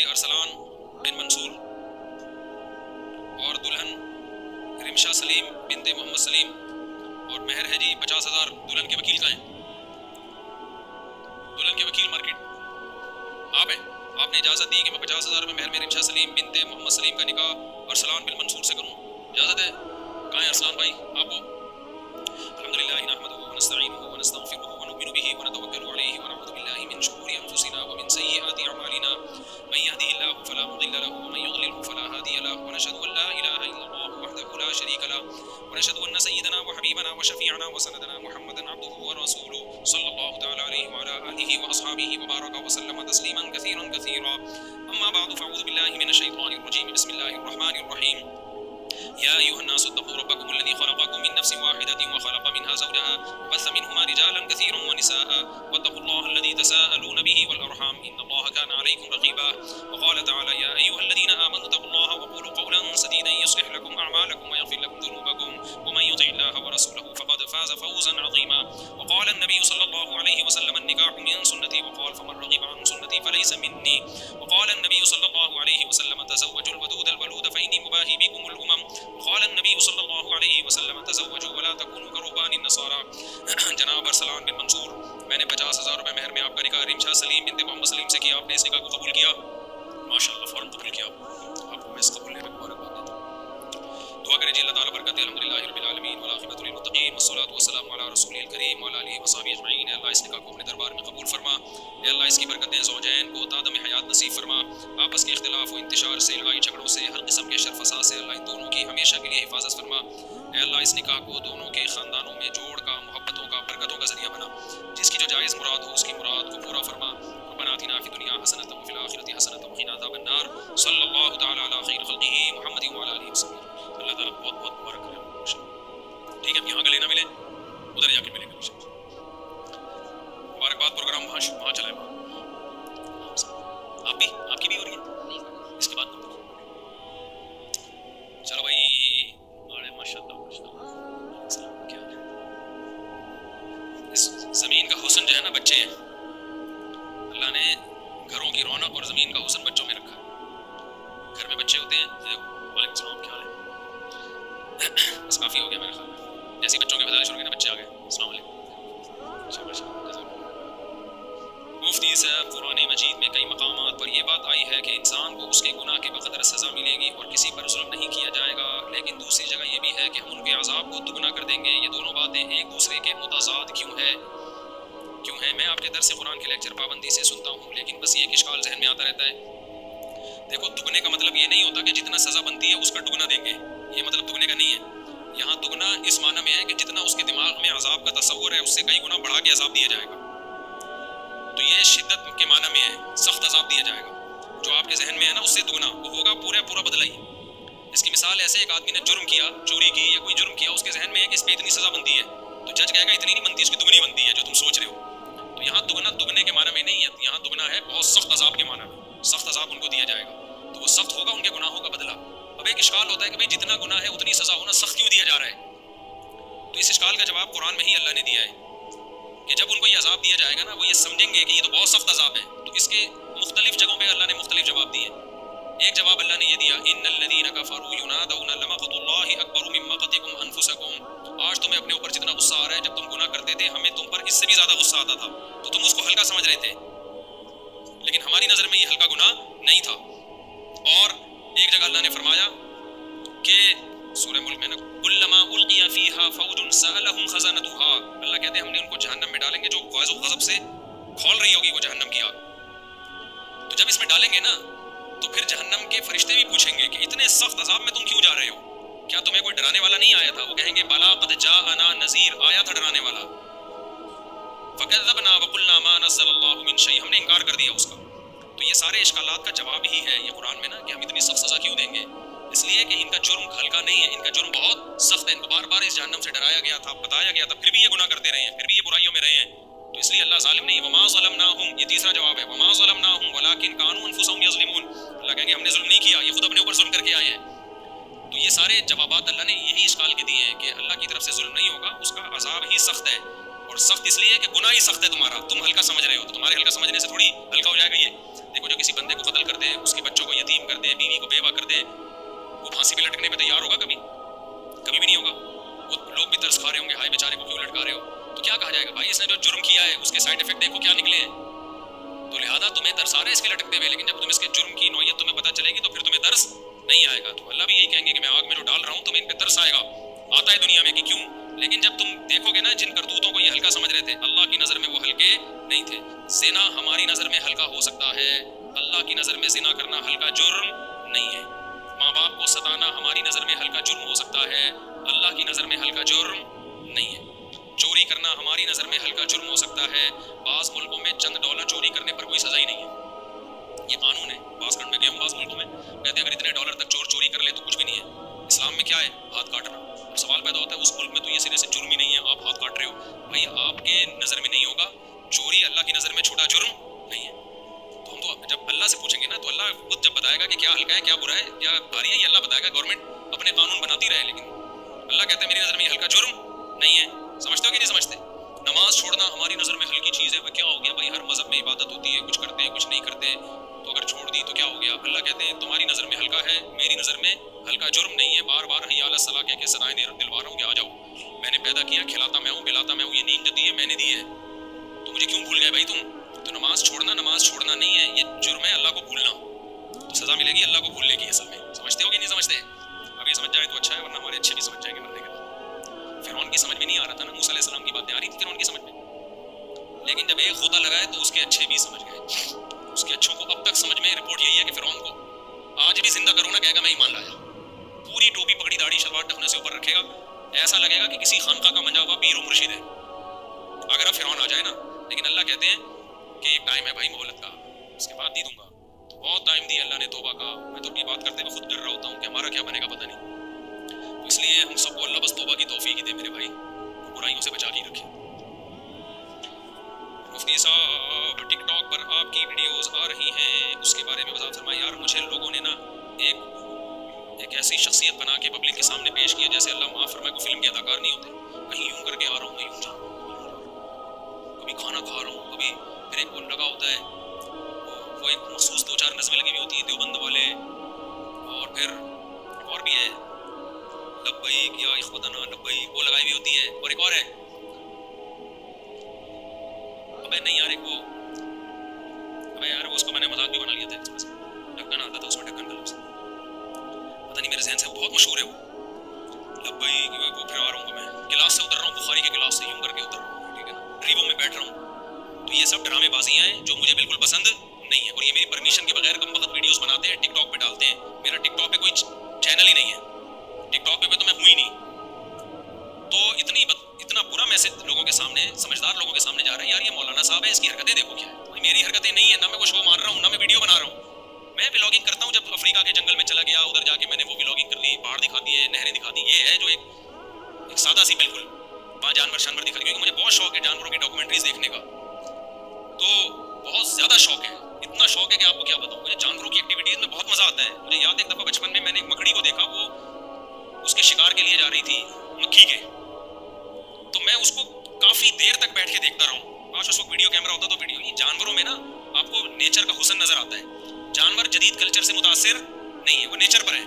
ارسلان بن منصور اور دلہن رمشا سلیم بنت محمد سلیم، اور مہر ہے جی 50,000۔ دلہن کے وکیل کہاں ہیں؟ دلہن کے وکیل مارکیٹ آپ ہیں، آپ نے اجازت دی کہ میں 50,000 روپے مہر میں رمشا سلیم بنت محمد سلیم کا نکاح ارسلان بن منصور سے کروں، اجازت ہے؟ کہاں ہیں ارسلان بھائی؟ آپ کو الحمدللہ نحمدہ ونستعینہ ونستغفرہ ونؤمن بہ ونتوکل علیہ ونعوذ باللہ من شرور انفسنا ومن سیئات اعمالنا من یهده اللہ فلا مضل له ومن یضلل فلا هادی له ونشهد ان لا اله الا اللہ وحده لا شریک له ونشهد ان سیدنا وحبیبنا وشفیعنا وسندنا محمدا عبده ورسوله صلی اللہ تعالی علیہ وعلى آلہ واصحابہ وبارک وسلم تسلیما کثیرا کثیرا، اما بعد فاعوذ باللہ من الشیطان الرجیم، بسم اللہ الرحمن الرحیم۔ يا أيها الناس اتقوا ربكم الذي خلقكم من نفس واحدة وخلق منها زوجها وبث منهما رجالا كثيرا ونساء واتقوا الله الذي تساءلون به والأرحام إن الله كان عليكم رقيبا، وقال تعالى يا أيها الذين آمنوا اتقوا الله وقولوا قولا سديدا يصلح لكم أعمالكم ويغفر لكم ذنوبكم ومن يطع الله ورسوله فقد فاز فوزا عظيما، وقال النبي صلى الله عليه وسلم النكاح من سنتي وقال فمن رغب عن سنتي فليس مني، وقال النبي صلى الله عليه وسلم تزوجوا الودود الولود فإني مباهي بكم الأمم، وقال النبي صلی اللہ علیہ وسلم تزوجوا ولا تكونوا كرهبان النصارى۔ جناب ارسلان بن منصور، میں نے 50,000 روپے مہر میں آپ کا نکاح رمشا سلیم بنت محمد سلیم سے کیا، آپ نے اس نکاح کو قبول کیا؟ ماشاءاللہ فوراً قبول کیا، آپ کو میں اس قبول لینے مبارکباد دیتا ہوں۔ دعا کریں جی اللہ تعالیٰ برکت دے، الحمدللہ رب العالمین والعاقبۃ للمتقین والصلاۃ والسلام علی رسول الکریم وعلی آلہ وصحبہ اجمعین۔ اے اللہ اس نکاح کو اپنے دربار میں قبول فرما، اے اللہ اس کی برکتیں زوجین کو تادم حیات نصیب فرما، آپس کے اختلاف و انتشار سے، لڑائی جھگڑوں سے، ہر قسم کے شر فساد سے اللہ ان دونوں کی ہمیشہ کے لیے حفاظت فرما۔ اے اللہ اس نکاح کو دونوں کے خاندانوں میں جوڑ کا، محبتوں کا، برکتوں کا ذریعہ بنا، جس کی جو جائز مراد ہو اس کی مراد کو پورا فرما۔ ربنا آتنا فی الدنیا حسنۃ وفی الآخرۃ حسنۃ وقنا عذاب النار، صلی اللہ تعالی علی خیر خلقہ محمد وعلی آلہ وصحبہ۔ اللہ تعالیٰ بہت بہت مبارک کرے۔ ٹھیک ہے، اب یہاں گلے نہ ملے ادھر جا کے ملیں گے مبارکباد۔ پروگرام وہاں چلائے، آپ کی بھی ہو رہی ہے اس کے بعد؟ چلو بھائی، ماشاء اللہ کیا اس زمین کا حسن جو ہے نا بچے ہیں، اللہ نے گھروں کی رونق اور زمین کا حسن بچوں میں رکھا۔ گھر میں بچے ہوتے ہیں، وعلیکم السلام، کیا حال ہے؟ بس کافی ہو گیا میرا خیال، جیسے بچوں کے بدلے شروع ہوئے نا بچے آ گئے۔ السلام علیکم۔ مفتی صاحب، قرآن مجید میں کئی مقامات پر یہ بات آئی ہے کہ انسان کو اس کے گناہ کے بقدر سزا ملے گی اور کسی پر ظلم نہیں کیا جائے گا، لیکن دوسری جگہ یہ بھی ہے کہ ہم ان کے عذاب کو دگنا کر دیں گے۔ یہ دونوں باتیں ایک دوسرے کے متضاد کیوں ہے؟ میں آپ کے درس قرآن کے لیکچر پابندی سے سنتا ہوں، لیکن بس یہ اشکال ذہن میں آتا رہتا ہے۔ دیکھو، دگنے کا مطلب یہ نہیں ہوتا کہ جتنا سزا بنتی ہے اس کا دگنا دیں گے، یہ مطلب دگنے کا نہیں ہے۔ یہاں دگنا اس معنی میں ہے کہ جتنا اس کے دماغ میں عذاب کا تصور ہے اس سے کئی گنا بڑھا کے عذاب دیا جائے گا۔ تو یہ شدت کے معنی میں ہے، سخت عذاب دیا جائے گا۔ جو آپ کے ذہن میں ہے نا اس سے دگنا وہ ہوگا، پورا بدلہ ہی۔ اس کی مثال ایسے، ایک آدمی نے جرم کیا، چوری کی یا کوئی جرم کیا، اس کے ذہن میں ہے کہ اس پہ اتنی سزا بنتی ہے، تو جج کہے گا اتنی نہیں بنتی، اس کی دگنی بنتی ہے جو تم سوچ رہے ہو۔ تو یہاں دگنا دگنے کے معنی میں نہیں ہے، یہاں دگنا ہے بہت سخت عذاب کے معنی میں، سخت عذاب ان کو دیا جائے گا، تو وہ سخت ہوگا ان کے گناہوں کا بدلہ۔ اب ایک اشکال ہوتا ہے کہ بھئی جتنا گناہ ہے اتنی سزا ہونا، سخت کیوں دیا جا رہا ہے؟ تو اس اشکال کا جواب قرآن میں ہی اللہ نے دیا ہے کہ جب ان کو یہ عذاب دیا جائے گا نا، وہ یہ سمجھیں گے کہ یہ تو بہت سخت عذاب ہے، تو اس کے مختلف جگہوں پہ اللہ نے مختلف جواب دیے۔ ایک جواب اللہ نے یہ دیا، ان الذین کفروا ینادون لمقت اللہ اکبر من مقتکم انفسکم، آج تمہیں اپنے اوپر جتنا غصہ آ رہا ہے، جب تم گناہ کرتے تھے ہمیں تم پر اس سے بھی زیادہ غصہ آتا تھا، تو تم اس کو ہلکا سمجھ رہے تھے، لیکن ہماری نظر میں یہ ہلکا گناہ نہیں تھا۔ اور ایک جگہ اللہ نے فرمایا کہ سورہ ملک میں نا، کلما القی فیہا فوج سألہم خزنتہا، اللہ کہتے ہیں ہم نے ان کو جہنم میں ڈالیں گے جو غضب و غضب سے کھول رہی ہوگی وہ جہنم کی آگ۔ تو جب اس میں ڈالیں گے نا تو پھر جہنم کے فرشتے بھی پوچھیں گے کہ اتنے سخت عذاب میں تم کیوں جا رہے ہو؟ کیا تمہیں کوئی ڈرانے والا نہیں آیا تھا؟ وہ کہیں گے بلا قد جاءنا نذیر، آیا تھا ڈرانے والا۔ فکذبنا وقلنا ما نزل اللہ من شیء، ہم نے انکار کر دیا اس کا۔ تو یہ سارے اشکالات کا جواب ہی ہے یہ قرآن میں نا کہ ہم اتنی سخت سزا کیوں دیں گے، اس لیے کہ ان کا جرم ہلکا نہیں ہے، ان کا جرم بہت سخت ہے، ان کو بار بار اس جہنم سے ڈرایا گیا تھا، بتایا گیا تھا، پھر بھی یہ گناہ کرتے رہے ہیں، پھر بھی یہ برائیوں میں رہے ہیں۔ تو اس لیے اللہ ظالم نہیں، وما ظلمناہم، یہ تیسرا جواب ہے، وما ظلمناہم ولکن کانوا انفسہم یظلمون، اللہ کہیں گے ہم نے ظلم نہیں کیا، یہ خود اپنے اوپر ظلم کر کے آئے ہیں۔ تو یہ سارے جوابات اللہ نے یہی اشکال کے دیے ہیں کہ اللہ کی طرف سے ظلم نہیں ہوگا، اس کا عذاب ہی سخت ہے، اور سخت اس لیے کہ گناہ ہی سخت ہے تمہارا، تم ہلکا سمجھ رہے ہو، تو تمہارے ہلکا سمجھنے سے تھوڑی ہلکا ہو جائے گا یہ۔ دیکھو جو کسی بندے کو قتل کر دے, اس کے بچوں کو یتیم کر دے, بیوی کو بیوہ کر دے, وہ پھانسی پہ لٹکنے پہ تیار ہوگا کبھی؟ کبھی بھی نہیں ہوگا. وہ لوگ بھی ترس کھا رہے ہوں گے, ہائے بیچارے کو کیوں لٹکا رہے ہو. تو کیا کہا جائے گا بھائی اس نے جو جرم کیا ہے اس کے سائڈ افیکٹ دیکھو کیا نکلے ہیں. تو لہٰذا تمہیں ترس آ رہا ہے اس کے لٹکتے ہوئے, لیکن جب تم اس کے جرم کی نوعیت تمہیں پتہ چلے گی تو پھر تمہیں ترس نہیں آئے گا. تو اللہ بھی یہی کہیں گے کہ میں آگ میں جو ڈال رہا ہوں تمہیں ان پہ ترس آئے گا. آتا ہے دنیا میں کہ کیوں, لیکن جب تم دیکھو گے نا جن کرتوتوں کو یہ ہلکا سمجھ رہے تھے, اللہ کی نظر میں وہ ہلکے نہیں تھے. زنا ہماری نظر میں ہلکا ہو سکتا ہے, اللہ کی نظر میں زنا کرنا ہلکا جرم نہیں ہے. ماں باپ کو ستانا ہماری نظر میں ہلکا جرم ہو سکتا ہے, اللہ کی نظر میں ہلکا جرم نہیں ہے. چوری کرنا ہماری نظر میں ہلکا جرم ہو سکتا ہے, بعض ملکوں میں چند ڈالر چوری کرنے پر کوئی سزا ہی نہیں ہے. یہ قانون ہے. بعض کنٹ میں گیا ہوں, بعض ملکوں میں کہتے ہیں اگر اتنے ڈالر تک چوری کر لے تو کچھ بھی نہیں ہے. اسلام میں کیا ہے؟ ہاتھ کاٹنا. اب سوال پیدا ہوتا ہے اس ملک میں تو یہ سرے سے جرم ہی نہیں ہے, آپ ہاتھ کاٹ رہے ہو. بھائی آپ کے نظر میں نہیں ہوگا, چوری اللہ کی نظر میں چھوٹا جرم نہیں ہے. تو ہم تو جب اللہ سے پوچھیں گے نا تو اللہ خود جب بتائے گا کہ کیا ہلکا ہے کیا برا ہے کیا بھاری ہے, یہ اللہ بتائے گا. گورنمنٹ اپنے قانون بناتی رہے, لیکن اللہ کہتا ہے میری نظر میں یہ ہلکا جرم نہیں ہے. سمجھتے ہو کہ نہیں سمجھتے؟ نماز چھوڑنا ہماری نظر میں ہلکی چیز ہے. وہ کیا ہو گیا بھائی, ہر مذہب میں عبادت ہوتی ہے, کچھ کرتے ہیں کچھ نہیں کرتے, تو اگر چھوڑ دی تو کیا ہو گیا؟ اللہ کہتے ہیں تمہاری نظر میں ہلکا ہے, میری نظر میں ہلکا جرم نہیں ہے. بار بار حی علی الصلاۃ کہہ کے صدائیں دلوا رہا ہوں کہ آ جاؤ, میں نے پیدا کیا, کھلاتا میں ہوں, پلاتا میں ہوں, یہ نیند دی ہے میں نے دی ہے, تو مجھے کیوں بھول گئے بھائی تم؟ تو نماز چھوڑنا نہیں ہے, یہ جرم ہے اللہ کو بھولنا. تو سزا ملے گی اللہ کو بھولنے کی اصل میں. سمجھتے ہو کہ نہیں سمجھتے؟ اب یہ سمجھ جائے تو اچھا ہے, ورنہ ہمارے اچھے بھی سمجھ جائیں گے مرنے کے بعد. فرعون کی سمجھ میں نہیں آ رہا تھا نا, موسیٰ علیہ السلام کی باتیں آ رہی تھی فرعون کی سمجھ میں, لیکن جب ایک خدا لگائے تو اس کے اچھے بھی سمجھ گئے. اس کے اچھوں کو اب تک سمجھ میں رپورٹ یہی ہے کہ فرعون کو آج بھی زندہ کرو نا کہے گا میں ایمان لایا. پوری ٹوپی پگڑی داڑھی شلوار ٹخنے سے اوپر رکھے گا, ایسا لگے گا کہ کسی خانقاہ کا منجا ہوا پیر و مرشد ہے اگر اب فرعون آ جائے نا. لیکن اللہ کہتے ہیں کہ ایک ٹائم ہے بھائی مہلت کا, اس کے بعد دے دوں گا. تو بہت ٹائم دیا اللہ نے توبہ کا. میں تو یہ بات کرتے ہوئے خود ڈر رہا ہوتا ہوں کہ ہمارا کیا بنے گا پتہ نہیں. تو اس لیے ہم سب کو اللہ بس توبہ کی توفیق ہی دے میرے بھائی, برائیوں سے بچا کے رکھے. مفتی صاحب ٹک ٹاک پر آپ کی ویڈیوز آ رہی ہیں, اس کے بارے میں وضاحت فرمائیں. یار مجھے لوگوں نے نا ایک ایسی شخصیت بنا کے پبلک کے سامنے پیش کیا جیسے اللہ معاف فرمائے کوئی فلم کے اداکار نہیں ہوتے. کہیں یوں کر کے آ رہا ہوں, میں یوں جا رہا ہوں, کبھی کھانا کھا رہا ہوں, کبھی پھر ایک وہ لگا ہوتا ہے وہ ایک مخصوص 2-4 نظمیں لگی ہوئی ہوتی ہیں دیوبند والے, اور پھر اور بھی ہے لبیک یا اخوتنا لبیک وہ لگائی ہوئی ہوتی ہے, اور ایک اور ہے ابے نہیں یار ایک وہ ابے یار وہ اس کو میں نے مذاق بھی بنا لیا تھا, ڈھکن آتا تھا اس میں ڈھکن کا لفظ پتہ نہیں میرے ذہن سے بہت مشہور ہے وہ لبیک. وہ پھر آ رہا ہوں میں گلاس سے اتر رہا ہوں, بخاری کے گلاس سے یوں کر کے اتر رہا ہوں, ٹھیک ہے نا, ریوو میں بیٹھ رہا ہوں. تو یہ سب ڈرامے بازیاں ہیں جو مجھے بالکل پسند نہیں ہے, اور یہ میری پرمیشن کے بغیر کم وقت ویڈیوز بناتے ہیں, ٹک ٹاک پہ ڈالتے ہیں. میرا ٹک ٹاک پہ کوئی چینل ہی نہیں ہے, ٹک ٹاک پہ تو میں ہوں ہی نہیں. تو اتنا برا میسج لوگوں کے سامنے, سمجھدار لوگوں کے سامنے جا رہا ہے. یار یہ مولانا صاحب ہے, اس کی حرکتیں دیکھو کیا ہے. میری حرکتیں نہیں ہیں, نہ میں وہ شو مار رہا ہوں, نہ میں ویڈیو بنا رہا ہوں. میں ولاگنگ کرتا ہوں, جب افریقہ کے جنگل میں چلا گیا ادھر جا کے میں نے وہ ولاگنگ کر لی, پہاڑ دکھا دیے, نہریں دکھا دی. یہ ہے جو ایک سادہ سی بالکل وہاں جانور دکھا دی, کیونکہ مجھے بہت شوق ہے جانوروں کی ڈاکومنٹریز دیکھنے کا. تو بہت زیادہ شوق ہے, اتنا شوق ہے کہ آپ کو کیا بتاؤں. مجھے جانوروں کی ایکٹیویٹیز میں بہت مزہ آتا ہے. مجھے یاد ہے ایک دفعہ بچپن میں نے ایک مکڑی کو دیکھا, وہ اس کے شکار کے لیے جا رہی تھی مکھی کے, تو میں اس کو کافی دیر تک بیٹھ کے دیکھتا رہا ہوں. کاش اس وقت ویڈیو کیمرہ ہوتا تو ویڈیو. یہ جانوروں میں نا آپ کو نیچر کا حسن نظر آتا ہے. جانور جدید کلچر سے متاثر نہیں ہے, وہ نیچر پر ہے.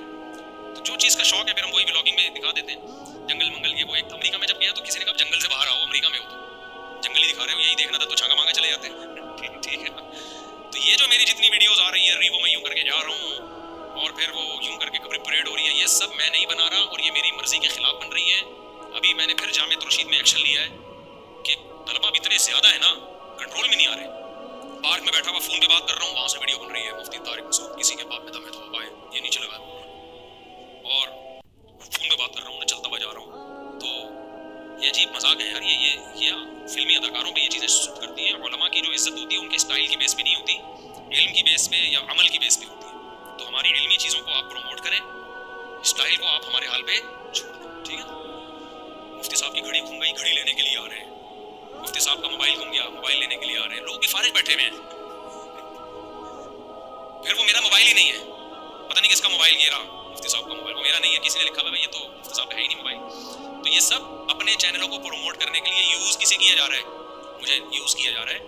تو جو چیز کا شوق ہے پھر ہم وہی ولاگنگ میں دکھا دیتے ہیں. جنگل منگل یہ وہ. ایک امریکہ میں جب گیا تو کسی نے کہا جنگل سے باہر آؤ, امریکہ میں ہو تو جنگل ہی دکھا رہے ہو, یہی دیکھنا تھا تو چھانگا مانگا چلے جاتے ہیں. ٹھیک ہے. تو یہ جو میری جتنی ویڈیوز آ رہی ہیں وہ میں یوں کر کے جا رہا ہوں, اور پھر وہ یوں کر کے کبھی پریڈ ہو رہی ہے, یہ سب میں نہیں بنا رہا, اور یہ میری مرضی کے خلاف بن رہی ہے. ابھی میں نے پھر جامعہ رشید میں ایکشن لیا ہے کہ طلبہ بھی اتنے زیادہ ہے نا, کنٹرول میں نہیں آ رہے. پارک میں بیٹھا ہوا فون پہ بات کر رہا ہوں, وہاں سے ویڈیو بن رہی ہے مفتی طارق مسعود, کسی کے باپ میں دم ہے تو پائے یہ نیچے لگا, اور فون پہ بات کر رہا ہوں, میں چلتا ہوا جا رہا ہوں. تو یہ عجیب مذاق ہے یار. یہ فلمی اداکاروں پہ یہ چیزیں سوٹ کرتی ہیں. علماء کی جو عزت ہوتی ہے ان کے اسٹائل کی بیس پہ نہیں ہوتی, علم کی بیس پہ یا عمل کی بیس پہ ہوتی ہے. تو ہماری علمی چیزوں کو آپ پروموٹ کریں, اسٹائل کو آپ ہمارے حال پہ چھوڑ دیں, ٹھیک ہے. مفتی صاحب کی گھڑی گھوم گئی, گھڑی لینے کے لیے آ رہے ہیں. مفتی صاحب کا موبائل گھوم گیا, موبائل لینے کے لیے آ رہے ہیں. لوگ بھی فارغ بیٹھے ہوئے ہیں, پھر وہ میرا موبائل ہی نہیں ہے, پتہ نہیں کس کا موبائل یہ رہا, مفتی صاحب کا موبائل, وہ میرا نہیں ہے, کسی نے لکھا ہوا ہے یہ تو مفتی صاحب کا ہے ہی نہیں موبائل. تو یہ سب اپنے چینلوں کو پروموٹ کرنے کے لیے یوز کسے کیا جا رہا ہے, مجھے یوز کیا جا رہا ہے.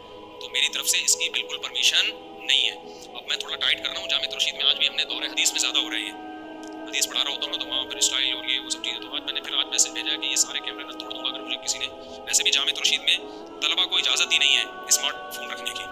تو میری طرف سے اس کی بالکل پرمیشن نہیں ہے. اب میں تھوڑا ٹائٹ کر رہا ہوں. جامع رشید میں آج بھی ہم نے دور حدیث میں زیادہ ہو رہا ہے. یہ حدیث پڑھا رہا ہوتا ہوں نا تو وہاں پھر اسٹائل اور یہ وہ سب چیزیں. تو آج میں نے پھر میسج بھیجا کہ یہ سارے کیمرے میں توڑ دوں گا اگر مجھے کسی نے. ویسے بھی جامع رشید میں طلبا کو اجازت ہی نہیں ہے اسمارٹ فون رکھنے کی.